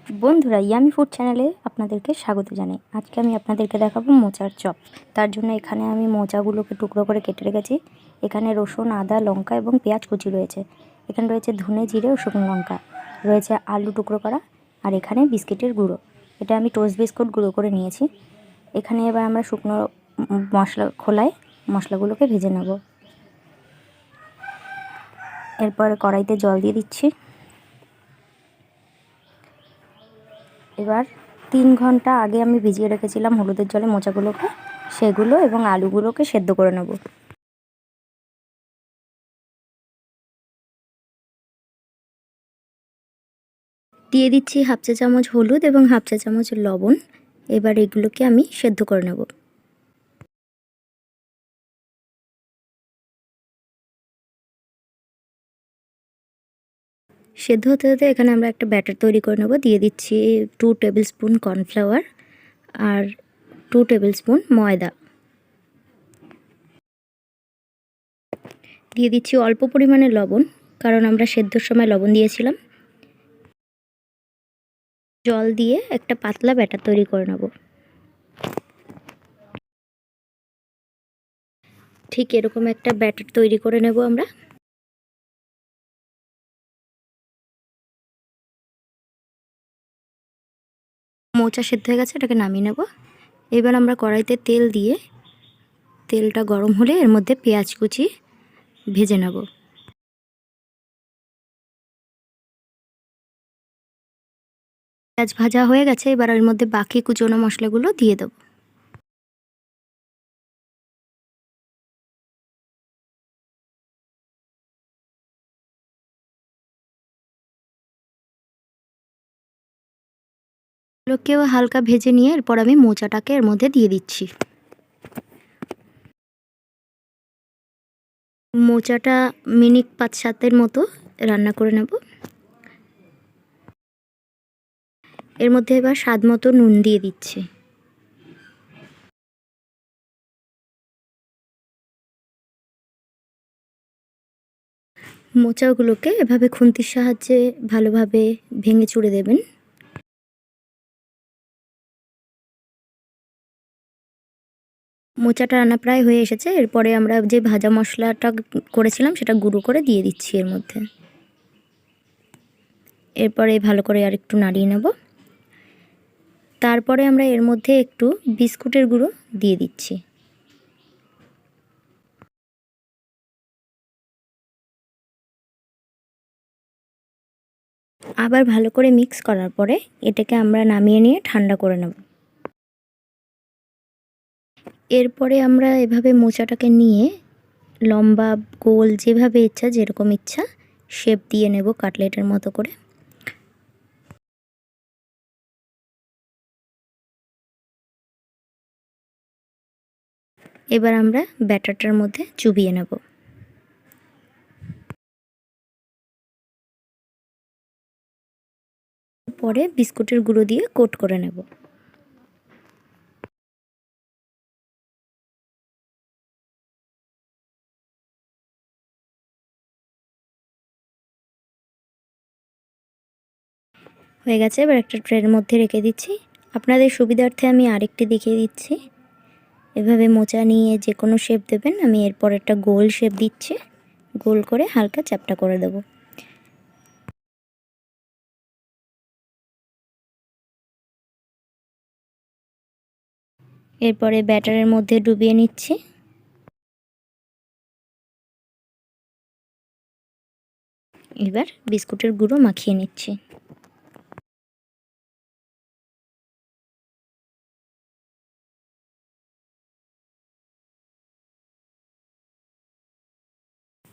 বন্ধুরা, yummy food চ্যানেলে আপনাদেরকে স্বাগত জানাই। আজকে আমি আপনাদেরকে দেখাবো মোচার চপ। তার জন্য এখানে আমি মোচাগুলোকে টুকরো করে কেটে রেখেছি। এখানে রসুন, আদা, লঙ্কা এবং পেঁয়াজ কুচি রয়েছে। এখানে রয়েছে ধনে, জিরে ও শুকনো লঙ্কা, রয়েছে আলু টুকরো করা, আর এখানে বিস্কিটের গুঁড়ো। এটা আমি টোস্ট বিস্কুট গুঁড়ো করে নিয়েছি। এখানে এবার আমরা শুকনো মশলা খোলায় মশলাগুলোকে ভেজে নেব। এরপর কড়াইতে জল দিয়ে দিচ্ছি। এবার 3 ঘন্টা আগে আমি ভিজিয়ে রেখেছিলাম হলুদের জলে মোচাগুলোকে, সেগুলো এবং আলুগুলোকে সেদ্ধ করে নেব। দিয়ে দিচ্ছি হাফ চা চামচ হলুদ এবং হাফ চা চামচ লবণ। এবার এগুলোকে আমি সেদ্ধ করে নেব। সেদ্ধ হতে হতে এখানে আমরা একটা ব্যাটার তৈরি করে নেব। দিয়ে দিচ্ছি 2 টেবিল স্পুন কর্নফ্লাওয়ার আর 2 টেবিল স্পুন ময়দা। দিয়ে দিচ্ছি অল্প পরিমাণে লবণ, কারণ আমরা সেদ্ধর সময় লবণ দিয়েছিলাম। জল দিয়ে একটা পাতলা ব্যাটার তৈরি করে নেব। ঠিক এরকম একটা ব্যাটার তৈরি করে নেব আমরা। মোচা সেদ্ধ হয়ে গেছে, এটাকে নামিয়ে নেব। এবার আমরা কড়াইতে তেল দিয়ে তেলটা গরম হলে এর মধ্যে পেঁয়াজ কুচি ভেজে নেব। পেঁয়াজ ভাজা হয়ে গেছে, এবার এর মধ্যে বাকি কুচনো মশলাগুলো দিয়ে দেব। এগুলোকেও হালকা ভেজে নিয়ে এরপর আমি মোচাটাকে এর মধ্যে দিয়ে দিচ্ছি। মোচাটা মিনিট 5-7 মতো রান্না করে নেব। এর মধ্যে এবার স্বাদ মতো নুন দিয়ে দিচ্ছি। মোচাগুলোকে এভাবে খুন্তির সাহায্যে ভালোভাবে ভেঙে চুড়ে দেবেন। মোচাটা রান্না প্রায় হয়ে এসেছে। এরপরে আমরা যে ভাজা মশলাটা করেছিলাম সেটা গুঁড়ো করে দিয়ে দিচ্ছি এর মধ্যে। এরপরে ভালো করে আর একটু নাড়িয়ে নেব। তারপরে আমরা এর মধ্যে একটু বিস্কুটের গুঁড়ো দিয়ে দিচ্ছি। আবার ভালো করে মিক্স করার পরে এটাকে আমরা নামিয়ে নিয়ে ঠান্ডা করে নেব। এরপরে আমরা এভাবে মোচাটাকে নিয়ে লম্বা, গোল, যেভাবে ইচ্ছা, যেরকম ইচ্ছা শেপ দিয়ে নেব কাটলেটের মতো করে। এবার আমরা ব্যাটারটার মধ্যে চুবিয়ে নেব। পরে বিস্কুটের গুঁড়ো দিয়ে কোট করে নেব। হয়ে গেছে, এবার একটা ট্রের মধ্যে রেখে দিচ্ছি। আপনাদের সুবিধার্থে আমি আরেকটি দেখিয়ে দিচ্ছি। এভাবে মোচা নিয়ে যে কোনো শেপ দেবেন। আমি এরপর একটা গোল শেপ দিচ্ছি। গোল করে হালকা চ্যাপ্টা করে দেব। এরপরে ব্যাটারের মধ্যে ডুবিয়ে নিচ্ছি। এবার বিস্কুটের গুঁড়ো মাখিয়ে নিচ্ছি।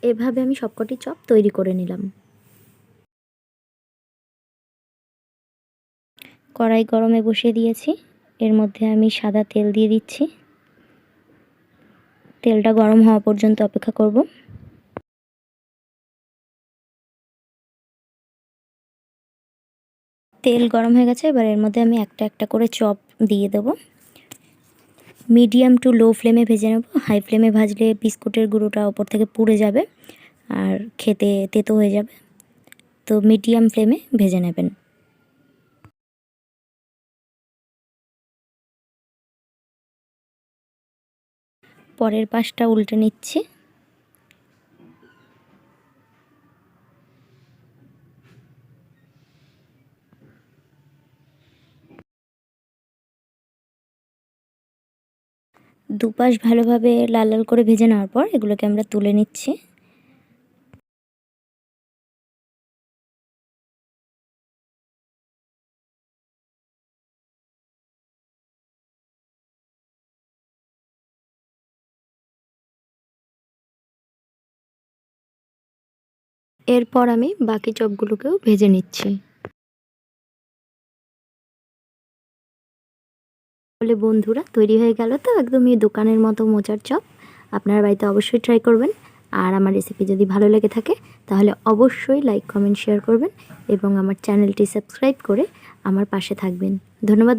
এভাবে আমি সবকটি চপ তৈরি করে নিলাম। কড়াই গরমে বসিয়ে দিয়েছি। এর মধ্যে আমি সাদা তেল দিয়ে দিচ্ছি। তেলটা গরম হওয়া পর্যন্ত অপেক্ষা করব। তেল গরম হয়ে গেছে, এবার এর মধ্যে আমি একটা একটা করে চপ দিয়ে দেব। মিডিয়াম টু লো ফ্লেমে ভেজে নেব। হাই ফ্লেমে ভাজলে বিস্কুটের গুঁড়োটা ওপর থেকে পুড়ে যাবে আর খেতে তেতো হয়ে যাবে। তো মিডিয়াম ফ্লেমে ভেজে নেবেন। পরের পাশটা উল্টে নিচ্ছি। দুপাশ ভালোভাবে লাল লাল করে ভেজে নেওয়ার পর এগুলোকে আমরা তুলে নিচ্ছি। এরপর আমি বাকি চপগুলোকেও ভেজে নিচ্ছি। তাহলে বন্ধুরা, তৈরি হয়ে গেল তো একদমই দোকানের মতো মোচার চপ। আপনার বাড়িতে অবশ্যই ট্রাই করবেন। আর আমার রেসিপি যদি ভালো লেগে থাকে তাহলে অবশ্যই লাইক, কমেন্ট, শেয়ার করবেন এবং আমার চ্যানেলটি সাবস্ক্রাইব করে আমার পাশে থাকবেন। ধন্যবাদ।